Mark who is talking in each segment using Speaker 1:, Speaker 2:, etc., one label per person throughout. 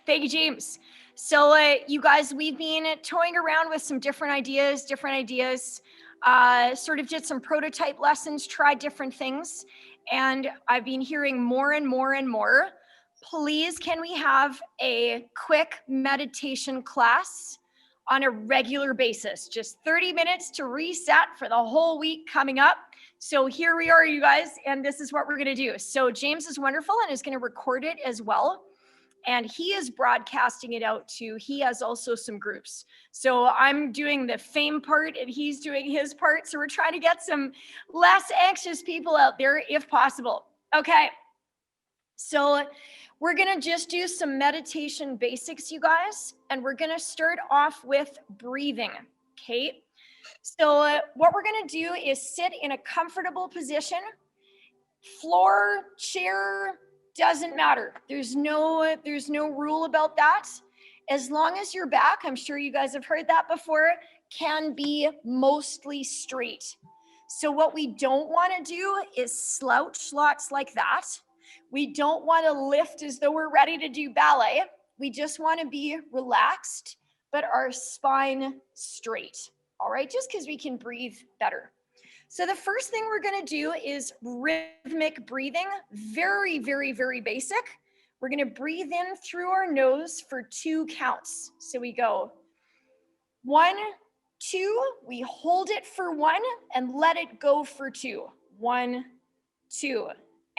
Speaker 1: Thank you, James. So you guys, we've been toying around with some different ideas, sort of did some prototype lessons, tried different things. And I've been hearing more and more and more. Please, can we have a quick meditation class on a regular basis? Just 30 minutes to reset for the whole week coming up. So here we are, you guys, and this is what we're going to do. So James is wonderful and is going to record it as well. And he is broadcasting it out too. He has also some groups. So I'm doing the fame part and he's doing his part. So we're trying to get some less anxious people out there if possible. Okay. So we're going to just do some meditation basics, you guys. And we're going to start off with breathing. Okay. So what we're going to do is sit in a comfortable position, floor, chair, doesn't matter. There's no rule about that. As long as your back, I'm sure you guys have heard that before, can be mostly straight. So what we don't want to do is slouch lots like that. We don't want to lift as though we're ready to do ballet. We just want to be relaxed, but our spine straight. All right, just because we can breathe better. So the first thing we're going to do is rhythmic breathing, very, very, very basic. We're going to breathe in through our nose for 2 counts. So we go 1, 2, we hold it for 1 and let it go for 2. 1, 2,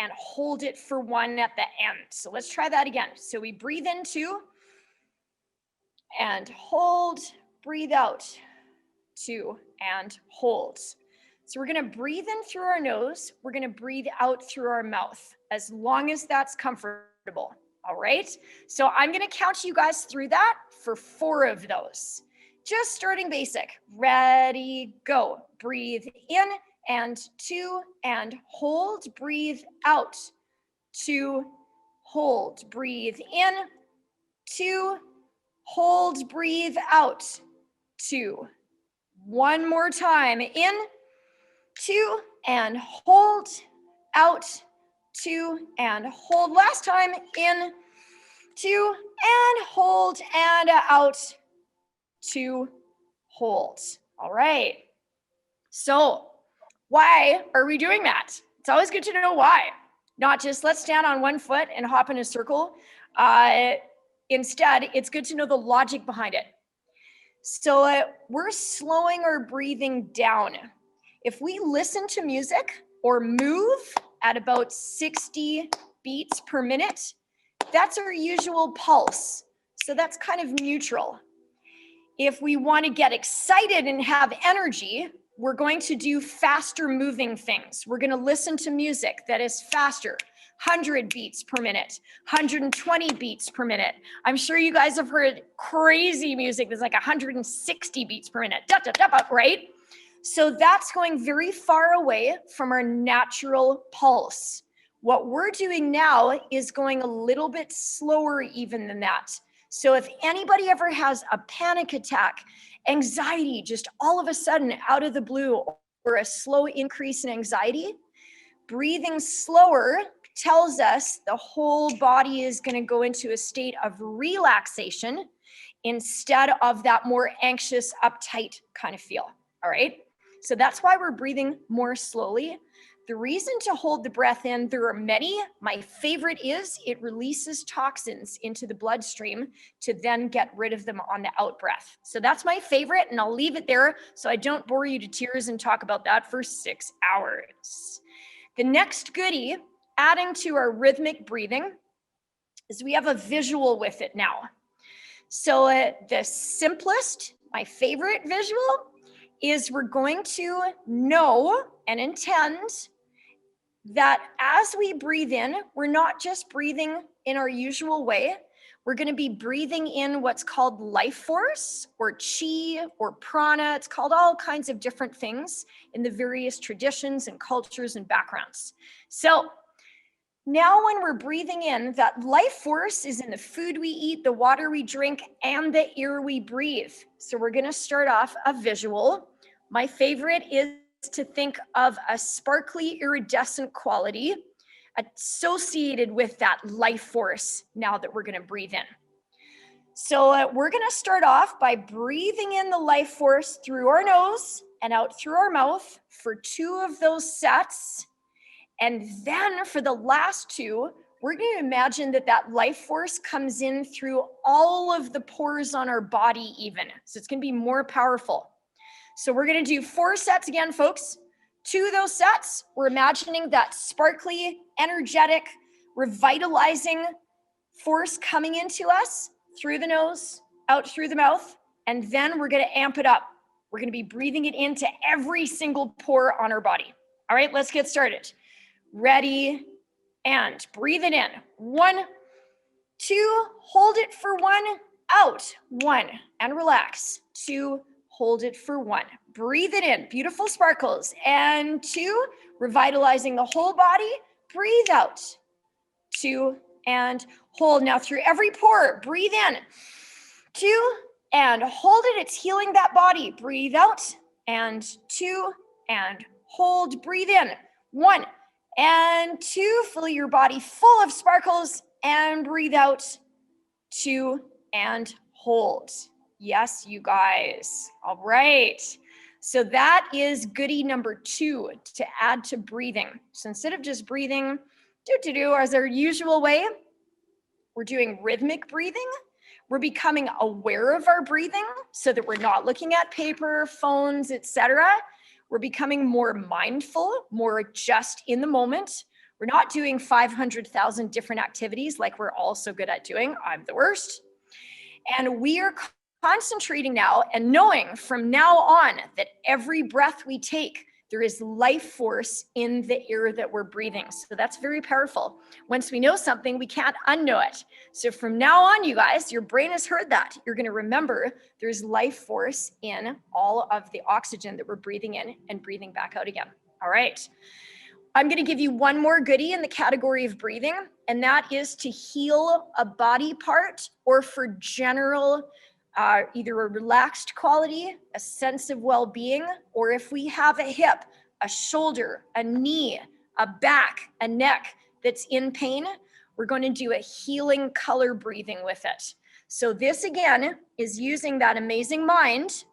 Speaker 1: and hold it for 1 at the end. So let's try that again. So we breathe in 2 and hold, breathe out 2 and hold. So we're going to breathe in through our nose. We're going to breathe out through our mouth as long as that's comfortable. All right. So I'm going to count you guys through that for 4 of those. Just starting basic. Ready, go. Breathe in and 2 and hold. Breathe out. 2, hold. Breathe in. 2, hold. Breathe out. 2. One more time. In. 2 and hold, out, 2 and hold. Last time, in, 2 and hold, and out, 2, hold. All right. So why are we doing that? It's always good to know why. Not just let's stand on one foot and hop in a circle. Instead, it's good to know the logic behind it. So we're slowing our breathing down. If we listen to music or move at about 60 beats per minute, that's our usual pulse. So that's kind of neutral. If we want to get excited and have energy, we're going to do faster moving things. We're going to listen to music that is faster, 100 beats per minute, 120 beats per minute. I'm sure you guys have heard crazy music that's like 160 beats per minute, right? So that's going very far away from our natural pulse. What we're doing now is going a little bit slower even than that. So if anybody ever has a panic attack, anxiety, just all of a sudden out of the blue, or a slow increase in anxiety, breathing slower tells us the whole body is going to go into a state of relaxation instead of that more anxious, uptight kind of feel. All right. So that's why we're breathing more slowly. The reason to hold the breath in, there are many. My favorite is it releases toxins into the bloodstream to then get rid of them on the out breath. So that's my favorite, and I'll leave it there so I don't bore you to tears and talk about that for 6 hours. The next goodie, adding to our rhythmic breathing, is we have a visual with it now. So the simplest, my favorite visual, is we're going to know and intend that as we breathe in, we're not just breathing in our usual way. We're going to be breathing in what's called life force or chi or prana. It's called all kinds of different things in the various traditions and cultures and backgrounds. So now when we're breathing in, that life force is in the food we eat, the water we drink, and the air we breathe. So we're going to start off a visual. My favorite is to think of a sparkly iridescent quality associated with that life force now that we're going to breathe in. So we're gonna start off by breathing in the life force through our nose and out through our mouth for 2 of those sets. And then for the last 2, we're gonna imagine that life force comes in through all of the pores on our body even. So it's gonna be more powerful. So we're gonna do 4 sets again, folks. 2 of those sets, we're imagining that sparkly, energetic, revitalizing force coming into us through the nose, out through the mouth, and then we're gonna amp it up. We're gonna be breathing it into every single pore on our body. All right, let's get started. Ready, and breathe it in. 1, 2, hold it for 1, out, 1, and relax. 2, hold it for 1. Breathe it in, beautiful sparkles. And 2, revitalizing the whole body. Breathe out. 2, and hold. Now through every pore, breathe in. 2, and hold it. It's healing that body. Breathe out. And 2, and hold. Breathe in. 1, and 2. Fill your body full of sparkles. And breathe out. 2, and hold. Yes, you guys. All right. So that is goodie number 2 to add to breathing. So instead of just breathing as our usual way, we're doing rhythmic breathing. We're becoming aware of our breathing so that we're not looking at paper, phones, etc. We're becoming more mindful, more just in the moment. We're not doing 500,000 different activities like we're all so good at doing. I'm the worst. And we are concentrating now and knowing from now on that every breath we take, there is life force in the air that we're breathing. So that's very powerful. Once we know something, we can't unknow it. So from now on, you guys, your brain has heard that. You're going to remember there's life force in all of the oxygen that we're breathing in and breathing back out again. All right. I'm going to give you one more goodie in the category of breathing, and that is to heal a body part or for general either a relaxed quality, a sense of well-being, or if we have a hip, a shoulder, a knee, a back, a neck that's in pain, we're going to do a healing color breathing with it. So this again is using that amazing mind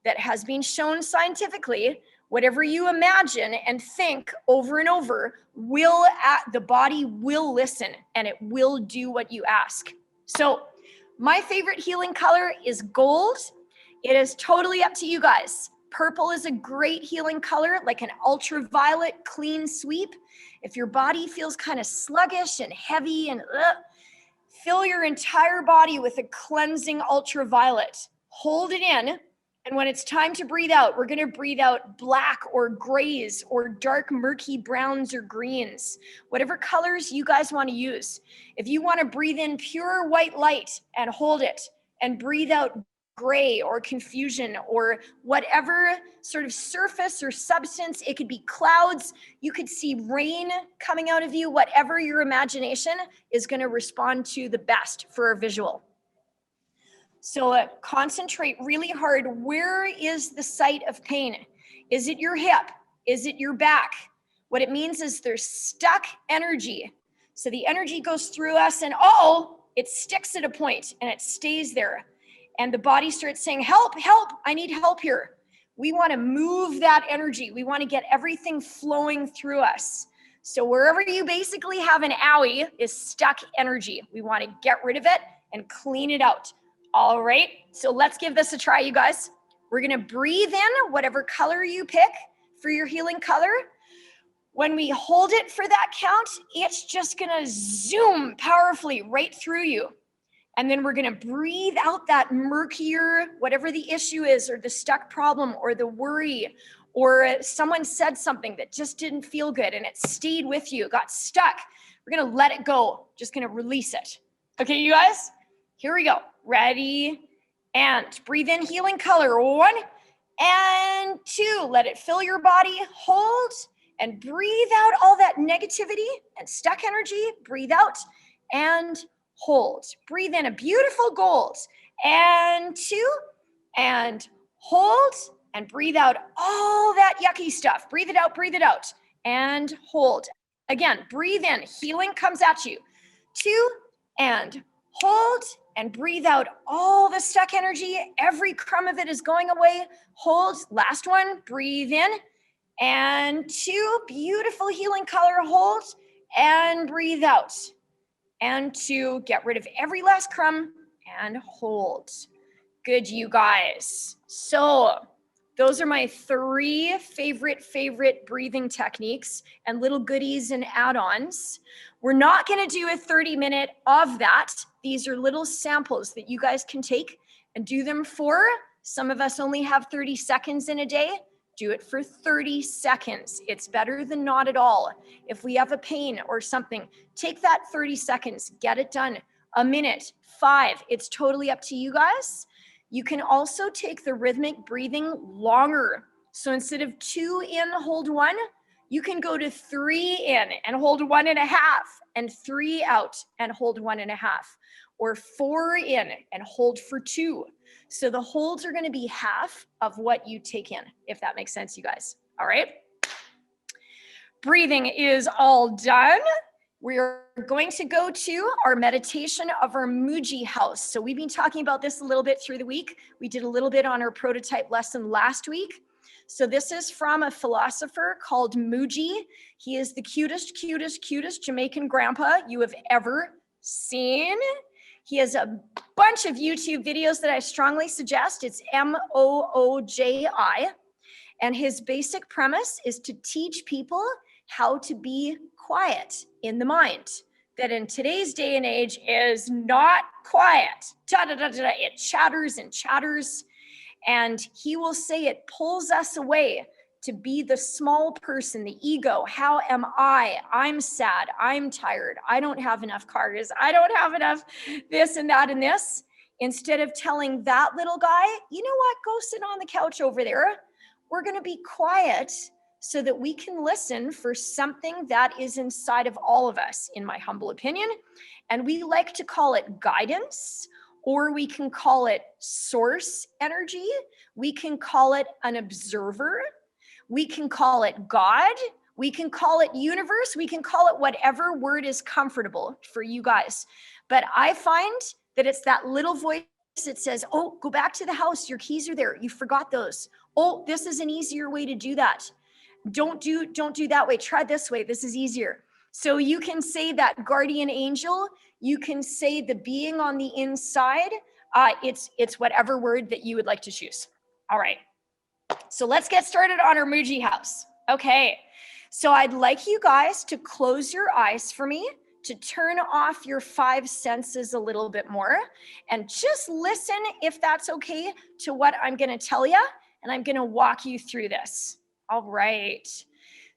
Speaker 1: that has been shown scientifically. Whatever you imagine and think over and over, the body will listen and it will do what you ask. So my favorite healing color is gold. It is totally up to you guys. Purple is a great healing color, like an ultraviolet clean sweep. If your body feels kind of sluggish and heavy and fill your entire body with a cleansing ultraviolet. Hold it in. And when it's time to breathe out, we're going to breathe out black or grays or dark murky browns or greens, whatever colors you guys want to use. If you want to breathe in pure white light and hold it and breathe out gray or confusion or whatever sort of surface or substance, it could be clouds, you could see rain coming out of you, whatever your imagination is going to respond to the best for a visual. So concentrate really hard. Where is the site of pain? Is it your hip? Is it your back? What it means is there's stuck energy. So the energy goes through us and it sticks at a point and it stays there. And the body starts saying, help, help, I need help here. We want to move that energy. We want to get everything flowing through us. So wherever you basically have an owie is stuck energy. We want to get rid of it and clean it out. All right, so let's give this a try, you guys. We're gonna breathe in whatever color you pick for your healing color. When we hold it for that count, it's just gonna zoom powerfully right through you. And then we're gonna breathe out that murkier, whatever the issue is, or the stuck problem, or the worry, or someone said something that just didn't feel good and it stayed with you, got stuck. We're gonna let it go, just gonna release it. Okay, you guys? Here we go. Ready, and breathe in healing color. 1 and 2. Let it fill your body. Hold and breathe out all that negativity and stuck energy. Breathe out and hold. Breathe in a beautiful gold. And 2 and hold and breathe out all that yucky stuff. Breathe it out and hold. Again, breathe in. Healing comes at you. 2 and hold and breathe out all the stuck energy. Every crumb of it is going away. Hold. Last one. Breathe in. And 2. Beautiful healing color. Hold and breathe out. And 2. Get rid of every last crumb and hold. Good, you guys. So those are my 3 favorite breathing techniques and little goodies and add-ons. We're not going to do a 30-minute of that. These are little samples that you guys can take and do them for. Some of us only have 30 seconds in a day. Do it for 30 seconds. It's better than not at all. If we have a pain or something, take that 30 seconds, get it done. A minute, 5, it's totally up to you guys. You can also take the rhythmic breathing longer. So instead of 2 in, hold 1, you can go to 3 in and hold 1.5, and 3 out and hold 1.5, or 4 in and hold for 2. So the holds are going to be half of what you take in, if that makes sense, you guys. All right. Breathing is all done. We're going to go to our meditation of our Muji house. So we've been talking about this a little bit through the week. We did a little bit on our prototype lesson last week. So this is from a philosopher called Muji. He is the cutest Jamaican grandpa you have ever seen. He has a bunch of YouTube videos that I strongly suggest. It's Mooji. And his basic premise is to teach people how to be quiet in the mind, that in today's day and age is not quiet. It chatters and chatters. And he will say it pulls us away to be the small person, the ego. How am I? I'm sad. I'm tired. I don't have enough cars. I don't have enough this and that and this. Instead of telling that little guy, you know what, go sit on the couch over there. We're going to be quiet so that we can listen for something that is inside of all of us, in my humble opinion. And we like to call it guidance, or we can call it source energy. We can call it an observer. We can call it God. We can call it universe. We can call it whatever word is comfortable for you guys. But I find that it's that little voice that says, oh, go back to the house. Your keys are there. You forgot those. Oh, this is an easier way to do that. Don't do that way. Try this way. This is easier. So you can say that guardian angel. You can say the being on the inside. It's whatever word that you would like to choose. All right. So let's get started on our Muji house. Okay. So I'd like you guys to close your eyes for me, to turn off your 5 senses a little bit more, and just listen, if that's okay, to what I'm going to tell you, and I'm going to walk you through this. All right.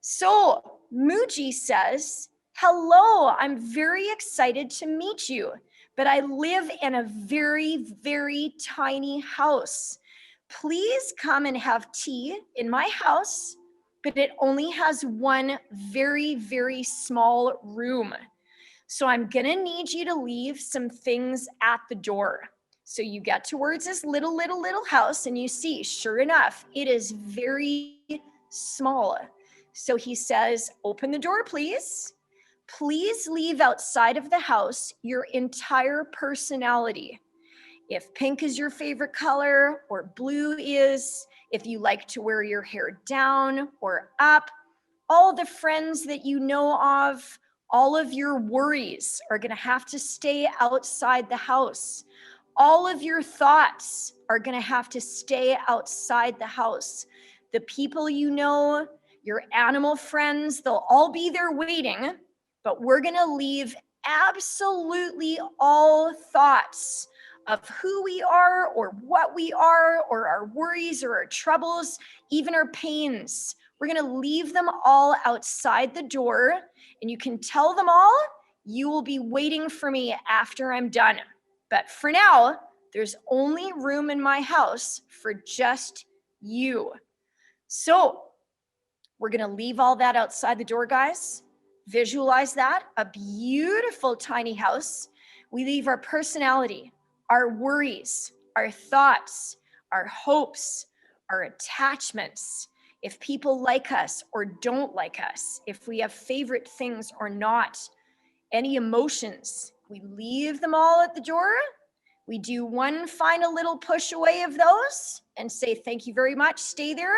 Speaker 1: So Muji says, hello, I'm very excited to meet you, but I live in a very tiny house. Please come and have tea in my house, but it only has one very small room. So I'm gonna need you to leave some things at the door. So you get towards this little house and you see, sure enough, it is very small. So he says, open the door, please. Please leave outside of the house your entire personality. If pink is your favorite color, or blue is, if you like to wear your hair down or up, all the friends that you know of, all of your worries are going to have to stay outside the house. All of your thoughts are going to have to stay outside the house. The people you know, your animal friends, they'll all be there waiting, but we're going to leave absolutely all thoughts of who we are or what we are or our worries or our troubles, even our pains. We're going to leave them all outside the door, and you can tell them all you will be waiting for me after I'm done. But for now, there's only room in my house for just you. So we're going to leave all that outside the door, guys. Visualize that, a beautiful tiny house. We leave our personality, our worries, our thoughts, our hopes, our attachments, if people like us or don't like us, if we have favorite things or not, any emotions, we leave them all at the door, We do one final little push away of those and say, thank you very much, stay there.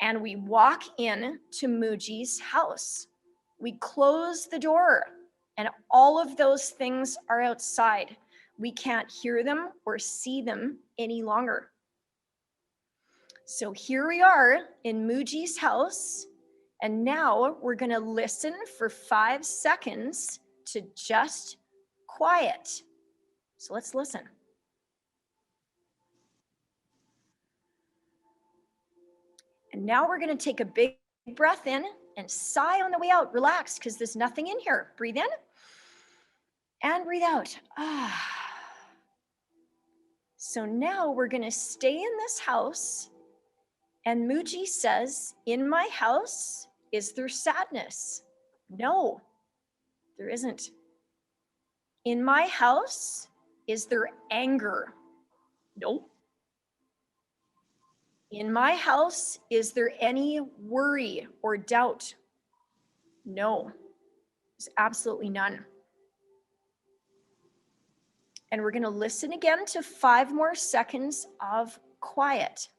Speaker 1: And we walk in to Muji's house. We close the door and all of those things are outside. We can't hear them or see them any longer. So here we are in Muji's house. And now we're going to listen for 5 seconds to just quiet. So let's listen. And now we're going to take a big breath in and sigh on the way out. Relax, because there's nothing in here. Breathe in and breathe out. So now we're going to stay in this house. And Muji says, in my house, is there sadness? No, there isn't. In my house, is there anger? Nope. In my house, is there any worry or doubt? No, there's absolutely none. And we're going to listen again to 5 more seconds of quiet.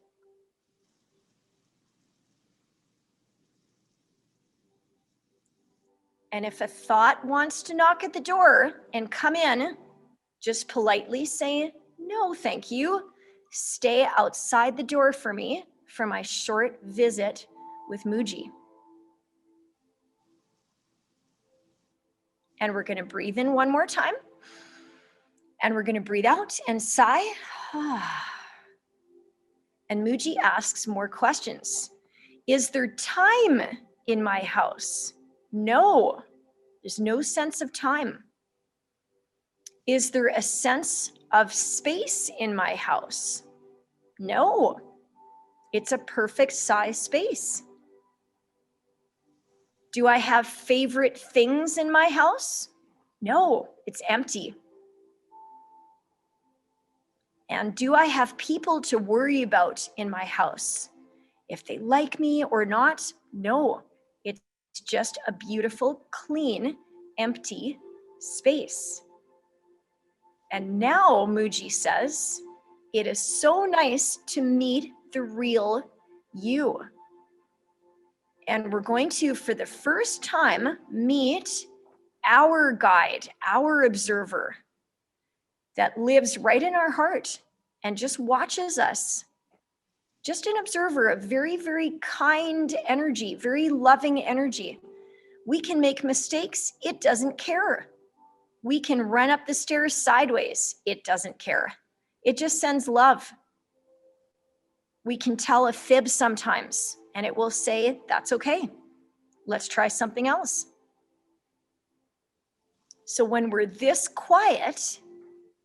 Speaker 1: And if a thought wants to knock at the door and come in, just politely say, no, thank you. Stay outside the door for me for my short visit with Muji. And we're going to breathe in one more time. And we're going to breathe out and sigh. And Muji asks more questions. Is there time in my house? No, there's no sense of time. Is there a sense of space in my house? No, it's a perfect size space. Do I have favorite things in my house? No, it's empty. And do I have people to worry about in my house? If they like me or not? No, it's just a beautiful, clean, empty space. And now Muji says, it is so nice to meet the real you. And we're going to, for the first time, meet our guide, our observer that lives right in our heart and just watches us. Just an observer of very, very kind energy, very loving energy. We can make mistakes. It doesn't care. We can run up the stairs sideways. It doesn't care. It just sends love. We can tell a fib sometimes and it will say, that's okay. Let's try something else. So when we're this quiet,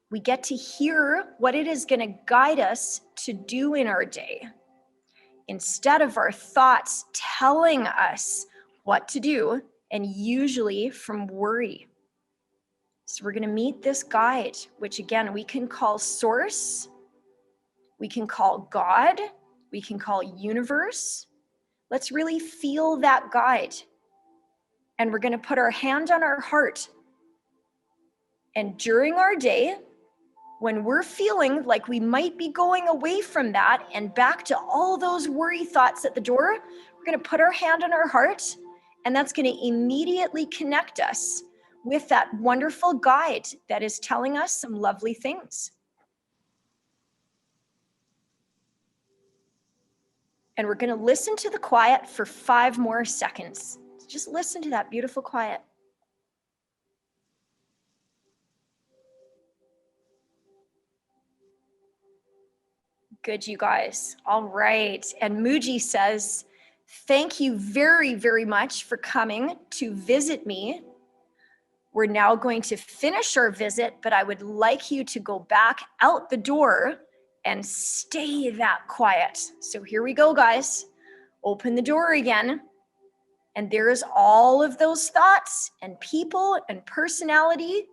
Speaker 1: we get to hear what it is going to guide us to do in our day, instead of our thoughts telling us what to do, and usually from worry. So we're going to meet this guide, which again, we can call source, we can call God, we can call universe. Let's really feel that guide. And we're going to put our hand on our heart. And during our day, when we're feeling like we might be going away from that and back to all those worry thoughts at the door, we're going to put our hand on our heart, and that's going to immediately connect us with that wonderful guide that is telling us some lovely things. And we're going to listen to the quiet for 5 more seconds. Just listen to that beautiful quiet. Good, you guys. All right. And Muji says, thank you very, very much for coming to visit me. We're now going to finish our visit, but I would like you to go back out the door and stay that quiet. So here we go, guys. Open the door again. And there's all of those thoughts and people and personality,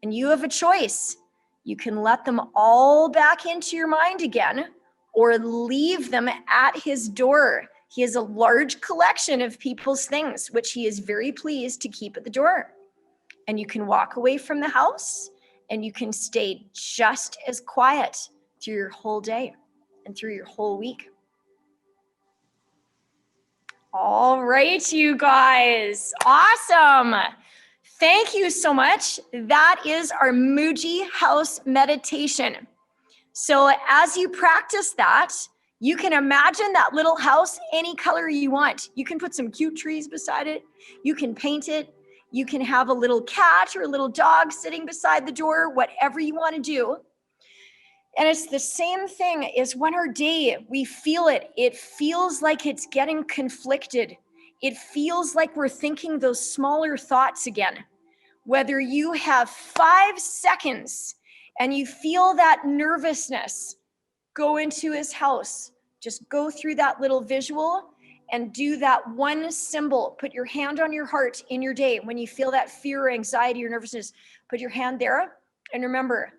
Speaker 1: and you have a choice. You can let them all back into your mind again, or leave them at his door. He has a large collection of people's things, which he is very pleased to keep at the door. And you can walk away from the house and you can stay just as quiet through your whole day and through your whole week. All right, you guys. Awesome. Thank you so much. That is our Muji House meditation. So as you practice that, you can imagine that little house any color you want. You can put some cute trees beside it. You can paint it. You can have a little cat or a little dog sitting beside the door, whatever you want to do. And it's the same thing as when our day, we feel it. It feels like it's getting conflicted. It feels like we're thinking those smaller thoughts again. Whether you have 5 seconds and you feel that nervousness, go into his house. Just go through that little visual and do that one symbol. Put your hand on your heart in your day. When you feel that fear or anxiety or nervousness, put your hand there and remember,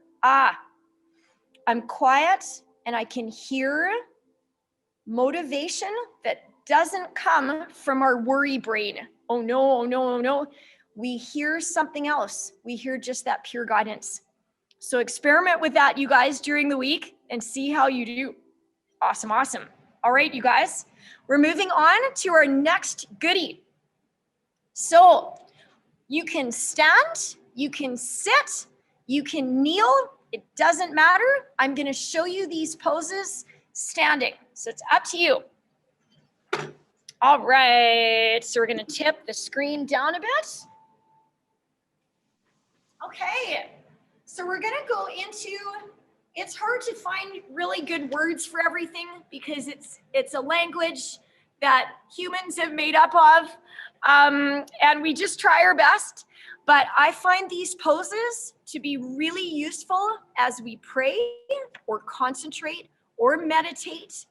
Speaker 1: I'm quiet and I can hear motivation that doesn't come from our worry brain. Oh no, oh no, oh no. We hear something else. We hear just that pure guidance. So experiment with that, you guys, during the week and see how you do. Awesome, awesome. All right, you guys, we're moving on to our next goodie. So you can stand, you can sit, you can kneel. It doesn't matter. I'm going to show you these poses standing. So it's up to you. All right, so we're going to tip the screen down a bit. Okay, so we're going to go into, it's hard to find really good words for everything because it's a language that humans have made up of, and we just try our best. But I find these poses to be really useful as we pray or concentrate or meditate.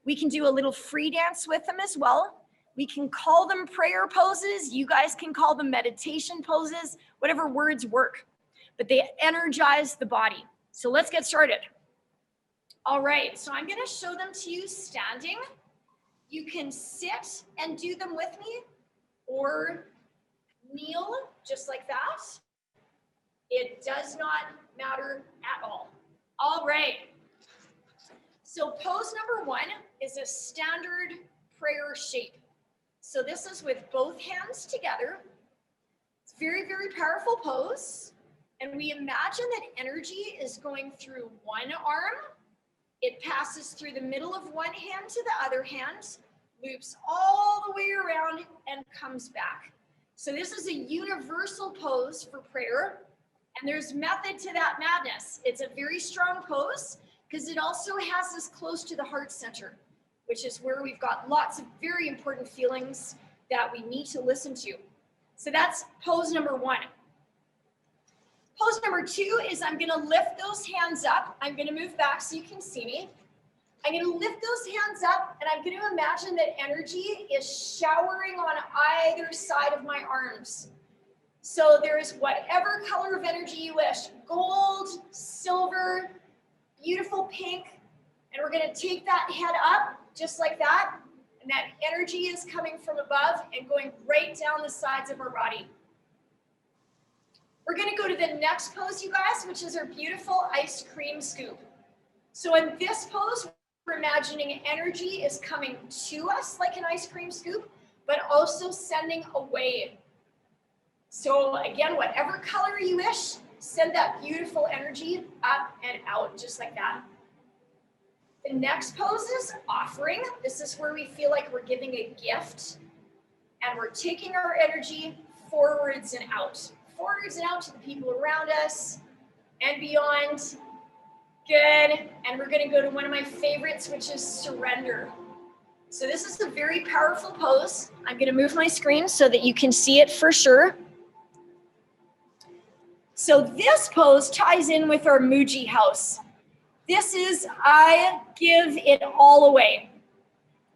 Speaker 1: We can do a little free dance with them as well. We can call them prayer poses. You guys can call them meditation poses, whatever words work, but they energize the body. So let's get started. All right, so I'm gonna show them to you standing. You can sit and do them with me or kneel just like that. It does not matter at all. All right. So pose number 1 is a standard prayer shape. So this is with both hands together. It's very, very powerful pose. And we imagine that energy is going through one arm. It passes through the middle of one hand to the other hand, loops all the way around and comes back. So this is a universal pose for prayer, and there's method to that madness. It's a very strong pose because it also has us close to the heart center, which is where we've got lots of very important feelings that we need to listen to. So that's pose number 1. Pose number 2 is I'm gonna lift those hands up. I'm gonna move back so you can see me. I'm gonna lift those hands up and I'm gonna imagine that energy is showering on either side of my arms. So there's whatever color of energy you wish, gold, silver, beautiful pink, and we're gonna take that head up just like that, and that energy is coming from above and going right down the sides of our body. We're gonna go to the next pose, you guys, which is our beautiful ice cream scoop. So in this pose, we're imagining energy is coming to us like an ice cream scoop, but also sending away. So again, whatever color you wish, send that beautiful energy up and out, just like that. The next pose is offering. This is where we feel like we're giving a gift and we're taking our energy forwards and out. Forwards and out to the people around us and beyond. Good. And we're going to go to one of my favorites, which is surrender. So this is a very powerful pose. I'm going to move my screen so that you can see it for sure. So this pose ties in with our Muji house. This is, I give it all away.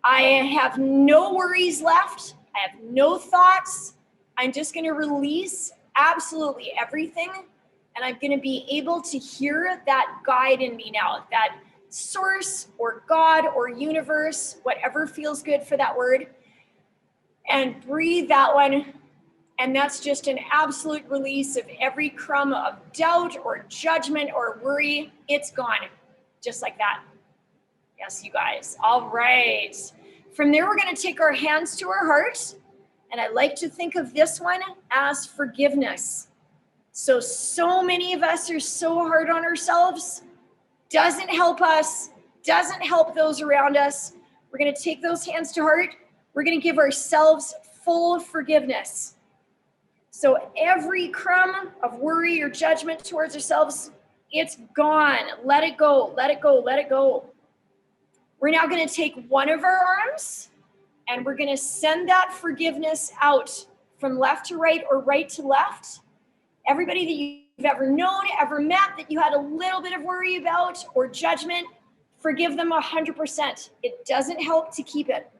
Speaker 1: I have no worries left. I have no thoughts. I'm just going to release absolutely everything. And I'm going to be able to hear that guide in me now, that source or God or universe, whatever feels good for that word, and breathe that one And that's just an absolute release of every crumb of doubt or judgment or worry. It's gone, just like that. Yes, you guys. All right. From there, we're going to take our hands to our heart. And I like to think of this one as forgiveness. So many of us are so hard on ourselves. Doesn't help us, doesn't help those around us. We're going to take those hands to heart. We're going to give ourselves full forgiveness. So every crumb of worry or judgment towards ourselves, it's gone. Let it go, let it go, let it go. We're now going to take one of our arms and we're going to send that forgiveness out from left to right or right to left. Everybody that you've ever known, ever met, that you had a little bit of worry about or judgment, forgive them 100%. It doesn't help to keep it.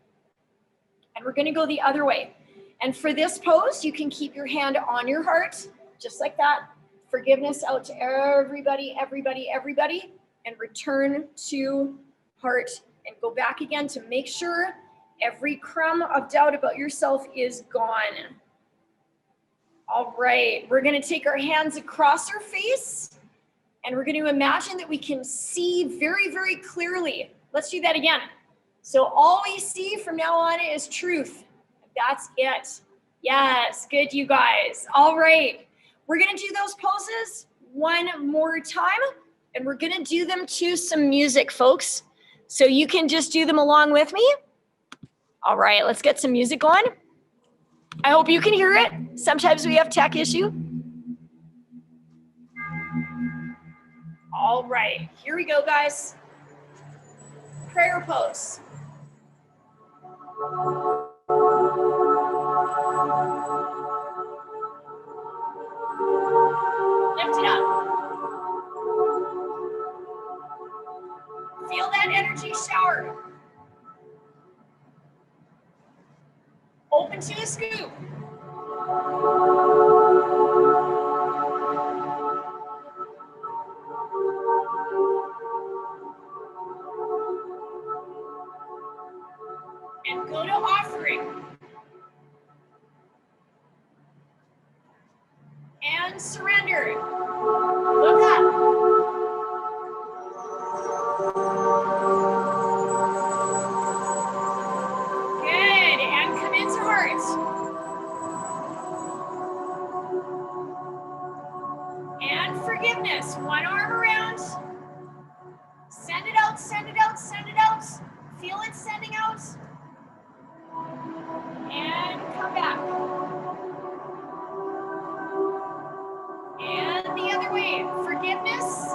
Speaker 1: And we're going to go the other way. And for this pose, you can keep your hand on your heart, just like that. Forgiveness out to everybody, everybody, everybody, and return to heart. And go back again to make sure every crumb of doubt about yourself is gone. All right, we're going to take our hands across our face, and we're going to imagine that we can see very, very clearly. Let's do that again. So all we see from now on is truth. That's it. Yes, good, you guys. All right, we're going to do those poses one more time, and we're going to do them to some music, folks. So you can just do them along with me. All right, let's get some music going. I hope you can hear it. Sometimes we have tech issue. All right, here we go, guys. Prayer pose. Lift it up. Feel that energy shower. Open to a scoop. And go to offering. And surrender. Look up. Good, and come into heart. And forgiveness, one arm around. Send it out, send it out, send it out. Feel it sending out. And come back. And the other way, forgiveness,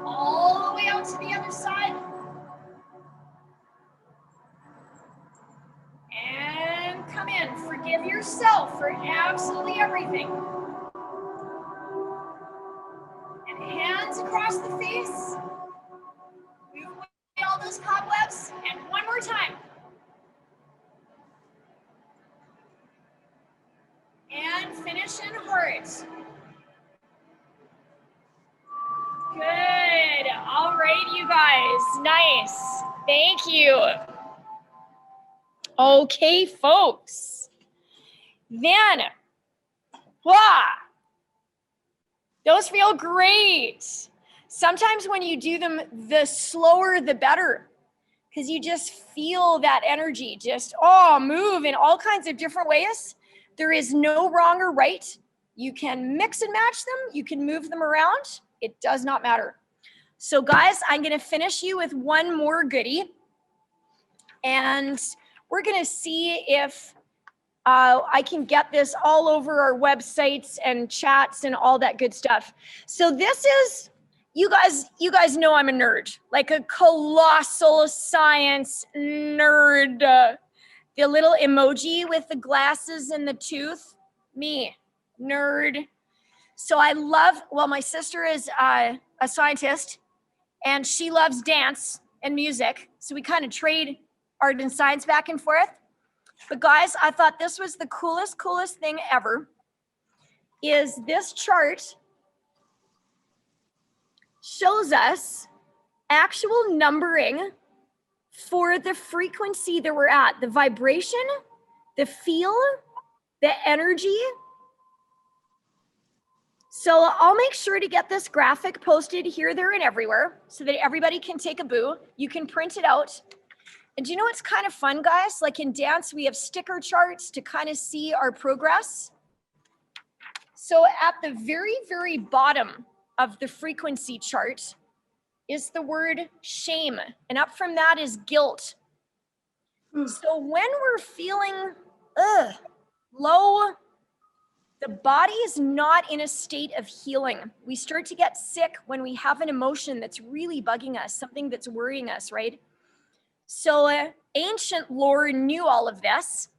Speaker 1: all the way out to the other side. And come in, forgive yourself for absolutely everything. And hands across the face. Move away all those cobwebs. And one more time. And finish in heart. Good. All right, you guys. Nice. Thank you. Okay, folks. Then, wow. Those feel great. Sometimes when you do them, the slower, the better. Because you just feel that energy just, move in all kinds of different ways. There is no wrong or right. You can mix and match them. You can move them around. It does not matter. So guys, I'm going to finish you with one more goodie. And we're going to see if I can get this all over our websites and chats and all that good stuff. So this is, you guys know I'm a nerd, like a colossal science nerd. The little emoji with the glasses and the tooth, me, nerd. So I love, my sister is a scientist and she loves dance and music. So we kind of trade art and science back and forth. But guys, I thought this was the coolest thing ever, is this chart shows us actual numbering for the frequency that we're at, the vibration, the feel, the energy, So I'll make sure to get this graphic posted here, there, and everywhere so that everybody can take a boo. You can print it out. And do you know what's kind of fun, guys? Like in dance, we have sticker charts to kind of see our progress. So at the very, very bottom of the frequency chart is the word shame. And up from that is guilt. So when we're feeling low, the body is not in a state of healing. We start to get sick when we have an emotion that's really bugging us, something that's worrying us, right? So ancient lore knew all of this.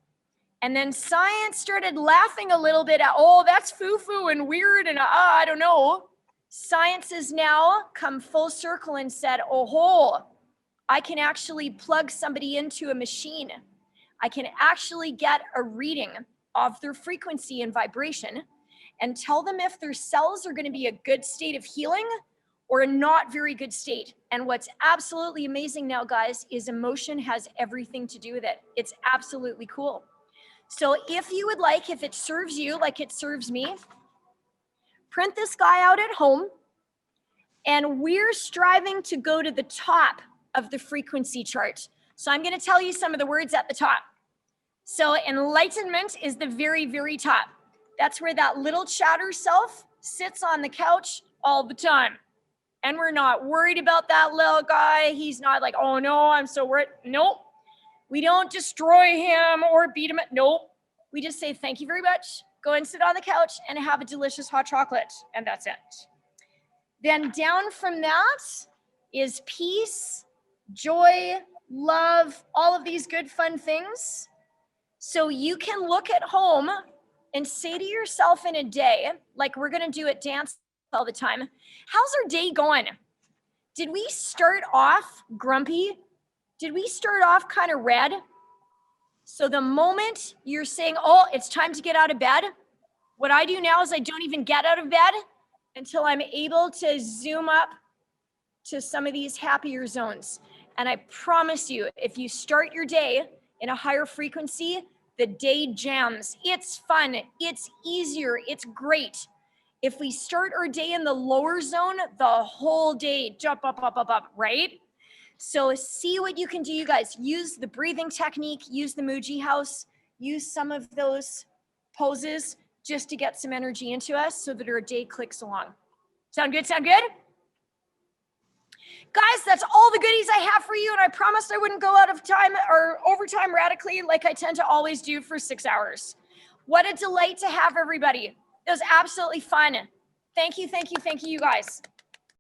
Speaker 1: And then science started laughing a little bit at, oh, that's foo-foo and weird and I don't know. Science has now come full circle and said, oh, I can actually plug somebody into a machine. I can actually get a reading of their frequency and vibration and tell them if their cells are going to be a good state of healing or a not very good state. And what's absolutely amazing now, guys, is emotion has everything to do with it. It's absolutely cool. So if you would like, if it serves you like it serves me, print this guy out at home. And we're striving to go to the top of the frequency chart. So I'm going to tell you some of the words at the top. So enlightenment is the very, very top. That's where that little chatter self sits on the couch all the time. And we're not worried about that little guy. He's not like, oh no, I'm so worried. Nope. We don't destroy him or beat him. Nope. We just say, thank you very much. Go and sit on the couch and have a delicious hot chocolate. And that's it. Then down from that is peace, joy, love, all of these good, fun things. So you can look at home and say to yourself in a day, like we're going to do at dance all the time, how's our day going? Did we start off grumpy? Did we start off kind of red? So the moment you're saying, oh, it's time to get out of bed, what I do now is I don't even get out of bed until I'm able to zoom up to some of these happier zones. And I promise you, if you start your day in a higher frequency, the day jams. It's fun, it's easier, it's great. If we start our day in the lower zone, the whole day jump up, right? So see what you can do, you guys. Use the breathing technique, use the Muji house, use some of those poses just to get some energy into us so that our day clicks along. Sound good? Sound good? Guys, that's all the goodies I have for you, and I promised I wouldn't go out of time or overtime radically like I tend to always do for 6 hours. What a delight to have everybody. It was absolutely fun. Thank you, you guys.